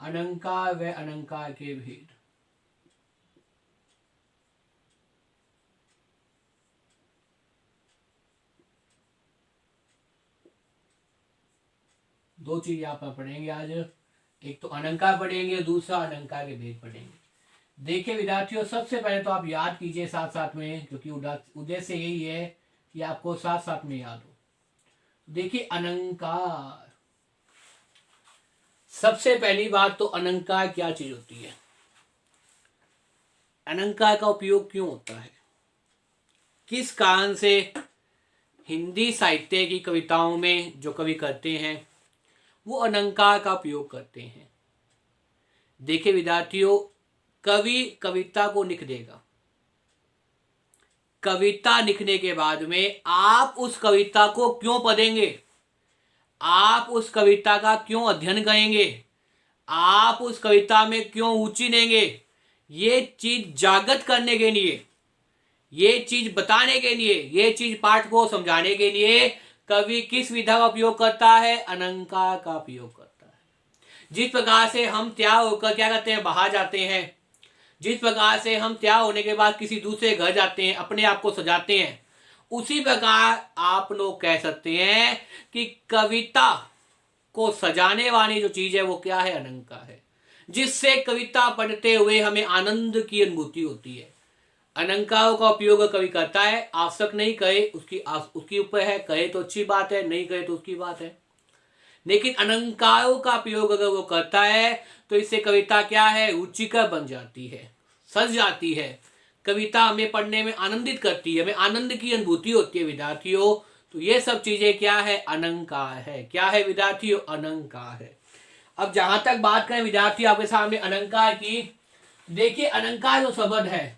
अलंकार व अलंकार के भेद। दो चीज यहाँ पर पढ़ेंगे आज, एक तो अलंकार पढ़ेंगे, दूसरा अलंकार के भेद पढ़ेंगे। देखिए विद्यार्थियों, सबसे पहले तो आप याद कीजिए साथ साथ में, क्योंकि उद्देश्य यही है कि आपको साथ साथ में याद हो। देखिए अलंकार, सबसे पहली बात तो अलंकार क्या चीज होती है, अलंकार का उपयोग क्यों होता है, किस कारण से हिंदी साहित्य की कविताओं में जो कवि करते हैं वो अलंकार का उपयोग करते हैं। देखिए विद्यार्थियों, कवि कविता को लिख देगा, कविता लिखने के बाद में आप उस कविता को क्यों पढ़ेंगे, आप उस कविता का क्यों अध्ययन करेंगे, आप उस कविता में क्यों रुचि लेंगे, ये चीज जागृत करने के लिए, ये चीज बताने के लिए, ये चीज पाठ को समझाने के लिए कवि किस विधा का उपयोग करता है, अलंकार का उपयोग करता है। जिस प्रकार से हम तैयार होकर क्या करते हैं, बाहर जाते हैं, जिस प्रकार से हम तैयार होने के बाद किसी दूसरे घर जाते हैं, अपने आप को सजाते हैं, उसी प्रकार आप लोग कह सकते हैं कि कविता को सजाने वाली जो चीज है वो क्या है, अलंकार है, जिससे कविता पढ़ते हुए हमें आनंद की अनुभूति होती है। अलंकारों का उपयोग कवि करता है, आवश्यक नहीं कहे उसकी ऊपर है, कहे तो अच्छी बात है, नहीं कहे तो उसकी बात है, लेकिन अलंकारों का प्रयोग अगर वो करता है तो इससे कविता क्या है, रुचिकर बन जाती है, सज जाती है, कविता हमें पढ़ने में आनंदित करती है, हमें आनंद की अनुभूति होती है विद्यार्थियों। तो ये सब चीजें क्या है, अलंकार है। क्या है विद्यार्थियों, अलंकार है। अब जहां तक बात करें विद्यार्थी आपके सामने अलंकार की, देखिए अलंकार जो शब्द है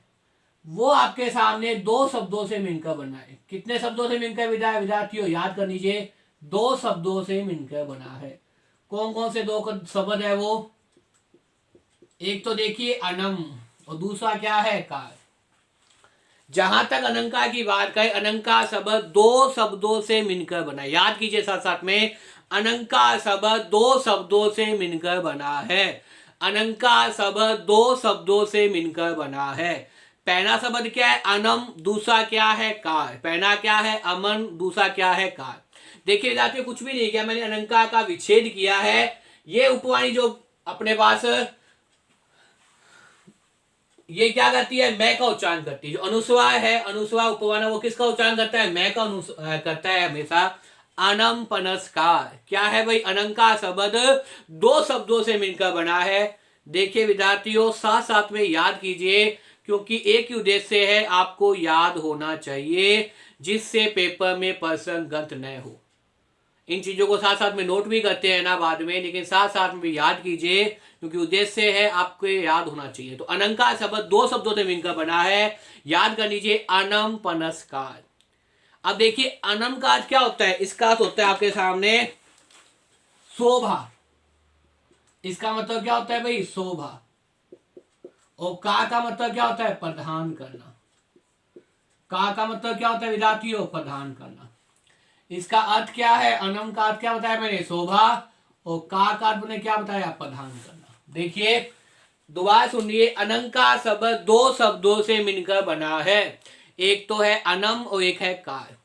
वो आपके सामने दो शब्दों से मिलकर बना है। कितने शब्दों से मिलकर विद्यार्थियों, याद कर लीजिए, दो शब्दों से मिलकर बना है। कौन कौन से दो शब्द है वो, एक तो देखिए अनम और दूसरा क्या है, कार। जहां तक अलंकार की बात करें, अलंकार शब्द दो शब्दों से मिलकर बना है। याद कीजिए साथ साथ में, अलंकार शब्द दो शब्दों से मिलकर बना है, अलंकार शब्द दो शब्दों से मिलकर बना है। पहला शब्द क्या है, अनम, दूसरा क्या है, कार। पहला क्या है, अमन, दूसरा क्या है, कार। देखिए विद्यार्थियों, कुछ भी नहीं किया मैंने, अलंकार का विच्छेद किया है। ये उपवाणी जो अपने पास ये क्या करती है, मैं का उच्चारण करती है। जो अनुस्वार है, अनुस्वार उपवाना, वो किसका उच्चारण करता है, मैं का करता है हमेशा। अनम पनस्कार क्या है भाई, अलंकार शब्द दो शब्दों से मिलकर बना है। देखिए विद्यार्थियों, साथ साथ में याद कीजिए, क्योंकि एक ही उद्देश्य है, आपको याद होना चाहिए, जिससे पेपर में प्रश्न गलत न हो। इन चीजों को साथ साथ में नोट भी करते हैं ना बाद में, लेकिन साथ साथ में भी याद कीजिए, क्योंकि उद्देश्य है आपको याद होना चाहिए। तो अलंकार शब्द दो शब्दों से मिलकर बना है, याद कर लीजिए, अनम पनस्कार। अब देखिए अनम का अर्थ क्या होता है, इसका अर्थ होता है आपके सामने शोभा। इसका मतलब क्या होता है भाई, शोभा। और का मतलब क्या होता है, प्रदान करना। का मतलब क्या होता है विद्यार्थियों, प्रदान करना। इसका अर्थ क्या है, अनम का अर्थ क्या बताया मैंने, शोभा। और का अर्थ मैंने क्या बताया, प्रदान करना। देखिए दोबारा सुनिए, अलंकार शब्द दो शब्दों से मिलकर बना है, एक तो है अनम और एक है कार।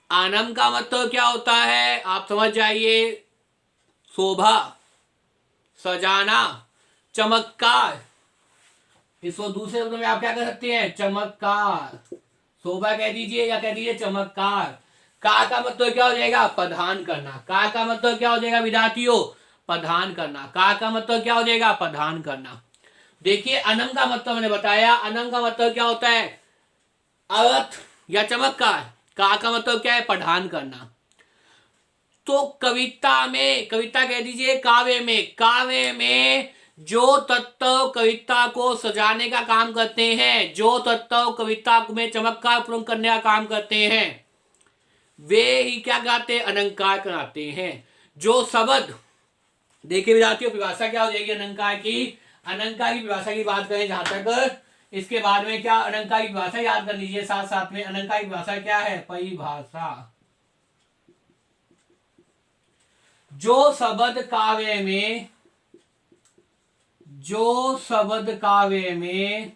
अनम का मतलब क्या होता है, आप समझ जाइए, शोभा, सजाना, चमत्कार। इसको दूसरे शब्दों में आप क्या कर सकते हैं, चमत्कार। शोभा कह दीजिए या कह दीजिए चमत्कार। का मतलब क्या हो जाएगा, प्रदान करना। का मतलब क्या हो जाएगा विद्यार्थियों, प्रदान करना। का मतलब क्या हो जाएगा, प्रदान करना। देखिए अनम का मतलब मैंने बताया, अनम का मतलब क्या होता है, अर्थ या चमत्कार। का मतलब क्या है, प्रदान करना। तो कविता में, कविता कह दीजिए काव्य में, काव्य में जो तत्व कविता को सजाने का काम करते हैं, जो तत्व कविता में चमत्कार पूर्ण करने का काम करते हैं, वे ही क्या कहते हैं, अलंकार कहलाते हैं। जो शब्द, देखिए विद्यार्थियों, परिभाषा क्या हो जाएगी अलंकार की, अलंकार की परिभाषा की बात करें जहां तक, इसके बाद में क्या, अलंकार की परिभाषा याद कर लीजिए साथ साथ में। अलंकार की परिभाषा क्या है, परिभाषा, जो शब्द काव्य में जो शब्द काव्य में,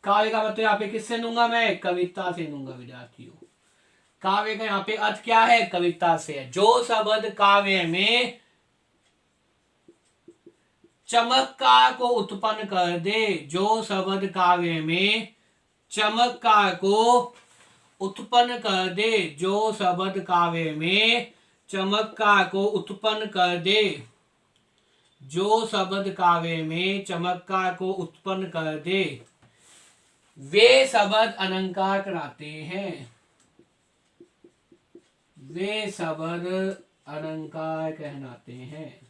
काव्य का मतलब यहाँ पे किससे लूंगा मैं, कविता से लूंगा विद्यार्थियों। काव्य का यहाँ पे अर्थ क्या है, कविता से है। जो शब्द काव्य में चमत्कार को उत्पन्न कर दे, जो शब्द काव्य में चमत्कार को उत्पन्न कर दे, जो शब्द काव्य में चमत्कार को उत्पन्न कर दे, जो शब्द काव्य में चमत्कार को उत्पन्न कर दे, वे शब्द अलंकार कहलाते हैं, वे शब्द अलंकार कहलाते हैं,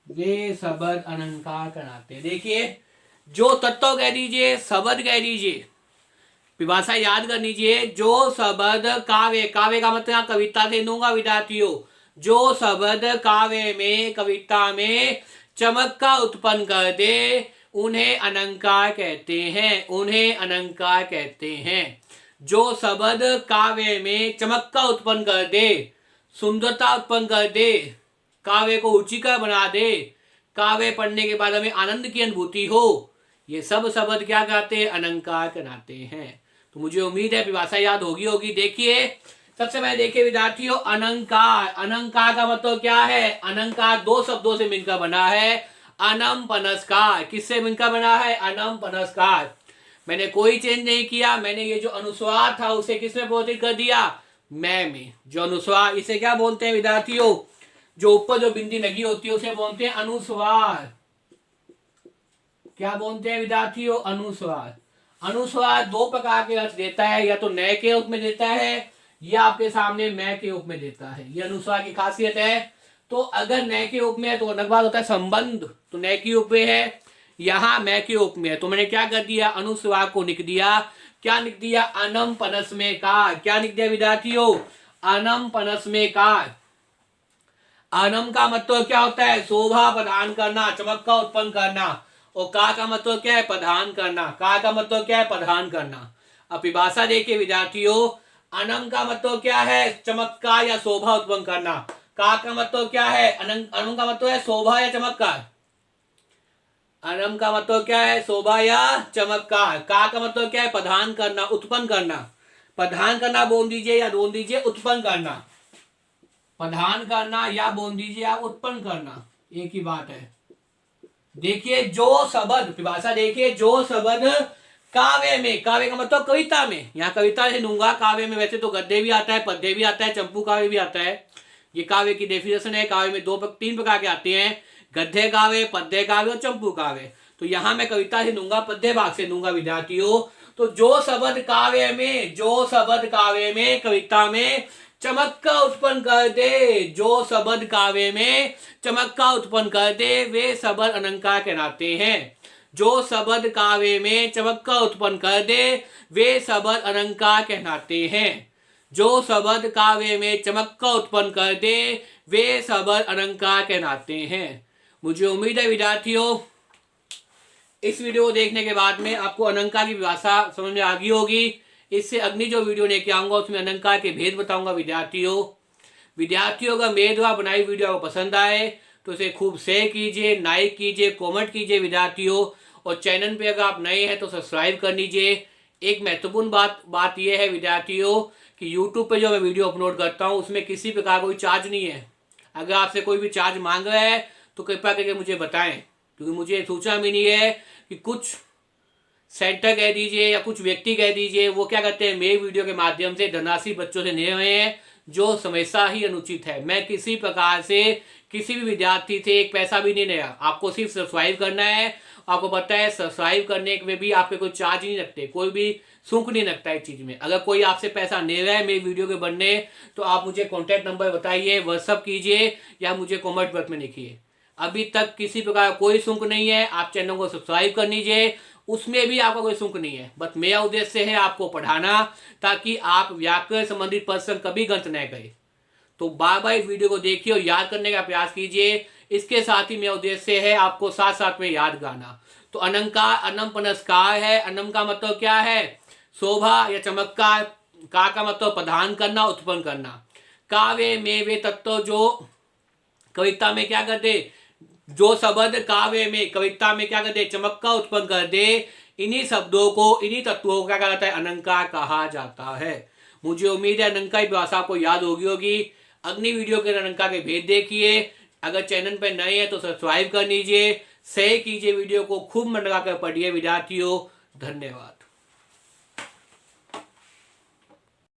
वे शब्द अलंकार कहलाते हैं। देखिए, जो तत्व कह दीजिए, शब्द कह दीजिए, विभाषा याद कर लीजिए। जो शब्द काव्य, काव्य का मतलब यहाँ कविता से लूंगा विद्यार्थियों। जो शब्द काव्य में, कविता में चमत्कार उत्पन्न कर दे, उन्हें अलंकार कहते हैं, उन्हें अलंकार कहते हैं। जो शब्द काव्य में चमत्कार उत्पन्न कर दे, सुंदरता उत्पन्न कर दे, काव्य को रुचिकर बना दे, काव्य पढ़ने के बाद हमें आनंद की अनुभूति हो, ये सब शब्द क्या कहते हैं, अलंकार कहलाते हैं। तो मुझे उम्मीद है विभाषा याद होगी। देखिए, सबसे पहले देखिए विद्यार्थियों, अलंकार, अलंकार का मतलब क्या है, अलंकार दो शब्दों से मिलकर बना है, अनम पनस्कार। किससे मिलकर बना है, अनम पनस्कार। मैंने कोई चेंज नहीं किया, मैंने ये जो अनुस्वार था उसे किसमें परिवर्तित कर दिया, मैं में। जो अनुस्वार, इसे क्या बोलते हैं विद्यार्थियों, जो ऊपर जो बिंदी लगी होती है उसे बोलते हैं अनुस्वार। क्या बोलते हैं विद्यार्थियों, अनुस्वार। अनुस्वार दो प्रकार के अर्थ देता है, या तो नए के रूप में देता है, या आपके सामने मैं के रूप में देता है। ये अनुस्वार की खासियत है। तो अगर नए के रूप में है तो अलग बात होता है, संबंध तो नए के रूप में है, यहाँ मैं के रूप में है। तो मैंने क्या कर दिया, अनुस्वार को लिख दिया। क्या लिख दिया, अनम पनस्मे कार। क्या लिख दिया विद्यार्थियों, अनम पनस्मे कार। अनम का मतलब क्या होता है, शोभा प्रदान करना, चमत्कार उत्पन्न करना। और का मतलब क्या है, प्रदान करना। का मतलब क्या है, प्रदान करना। अब विभाषा देखिए विद्यार्थियों, अनम का मतलब क्या है, चमत्कार या शोभा उत्पन्न करना। का मतलब क्या है, अनम का मतलब है शोभा या चमत्कार। अनम का मतलब क्या है, शोभा या चमत्कार। का मतलब क्या है, प्रदान करना, उत्पन्न करना। प्रदान करना बोल दीजिए या बोल दीजिए उत्पन्न करना। प्रदान करना या बोल दीजिए आप उत्पन्न करना, एक ही बात है। देखिए, जो शब्द, विभाषा देखिए, जो शब्द काव्य में, काव्य का मतलब कविता में, यहाँ कविता से लूंगा। काव्य में वैसे तो गद्य भी आता है, पद्य भी आता है, चंपू काव्य भी आता है। ये काव्य की डेफिनेशन है। काव्य में तीन प्रकार के आते हैं, गद्य काव्य, पद्य काव्य और चंपू काव्य। तो यहाँ मैं कविता से लूंगा, पद्य भाग से लूंगा विद्यार्थियों। तो जो शब्द काव्य में, जो शब्द काव्य में, कविता में चमत्कार उत्पन्न कर दे, जो शब्द काव्य में चमत्कार उत्पन्न कर दे, वे शब्द अलंकार कहलाते हैं। जो शब्द काव्य में चमत्कार उत्पन्न कर दे, वे शब्द अलंकार कहलाते हैं। जो शब्द काव्य में चमत्कार उत्पन्न कर दे, वे शब्द अलंकार कहलाते हैं। मुझे उम्मीद है विद्यार्थियों, इस वीडियो को देखने के बाद में आपको अलंकार की भाषा समझ में आ गई होगी। इससे अगली जो वीडियो लेके आऊंगा उसमें अलंकार के भेद बताऊंगा विद्यार्थियों का मेरे द्वारा बनाई वीडियो आपको पसंद आए तो इसे खूब शेयर कीजिए, लाइक कीजिए, कमेंट कीजिए विद्यार्थियों। और चैनल पे अगर आप नए हैं तो सब्सक्राइब कर लीजिए। एक महत्वपूर्ण बात यह है विद्यार्थियों कि यूट्यूब पे जो मैं वीडियो अपलोड करता हूँ उसमें किसी प्रकार कोई चार्ज नहीं है। अगर आपसे कोई भी चार्ज मांग रहा है तो कृपया करके मुझे बताएं, क्योंकि मुझे सूचना मिली है कि कुछ सेंटर कह दीजिए या कुछ व्यक्ति कह दीजिए, वो क्या करते हैं, मेरे वीडियो के माध्यम से धनराशि बच्चों से ले रहे हैं, जो हमेशा ही अनुचित है। मैं किसी प्रकार से किसी भी विद्यार्थी से एक पैसा भी नहीं लिया। आपको सिर्फ सब्सक्राइब करना है। आपको पता है सब्सक्राइब करने में भी आपके कोई चार्ज नहीं लगते, कोई भी शुल्क नहीं लगता है इस चीज में। अगर कोई आपसे पैसा ले रहा है मेरी वीडियो के बनने, तो आप मुझे कॉन्टैक्ट नंबर बताइए, व्हाट्सअप कीजिए या मुझे कॉमेंट बॉक्स में लिखिए। अभी तक किसी प्रकार कोई शुल्क नहीं है। आप चैनल को सब्सक्राइब कर लीजिए, उसमें भी आपका कोई शुल्क नहीं है। बस मेरा उद्देश्य है आपको पढ़ाना, ताकि आप व्याकरण संबंधित प्रश्न कभी गलत न करें। तो बार बार इस वीडियो को देखिए और याद करने का प्रयास कीजिए। इसके साथ ही मेरा उद्देश्य है आपको साथ साथ में याद करना। तो अलंकार अनम पनस्कार है। अनम का मतलब क्या है, शोभा या चमत्कार। का मतलब प्रदान करना, उत्पन्न करना। काव्य में वे तत्व जो कविता में क्या कर दे, जो शब्द काव्य में कविता में क्या कर दे, चमत्कार उत्पन्न कर दे, इन्हीं शब्दों को, इन्हीं तत्वों को क्या कहा जाता है, अलंकार कहा जाता है। मुझे उम्मीद है अलंकार की भाषा को याद होगी। अगली वीडियो के अलंकार के भेद देखिए। अगर चैनल पर नए हैं तो सब्सक्राइब कर लीजिए, शेयर कीजिए वीडियो को, खूब मन लगाकर पढ़िए विद्यार्थियों। धन्यवाद।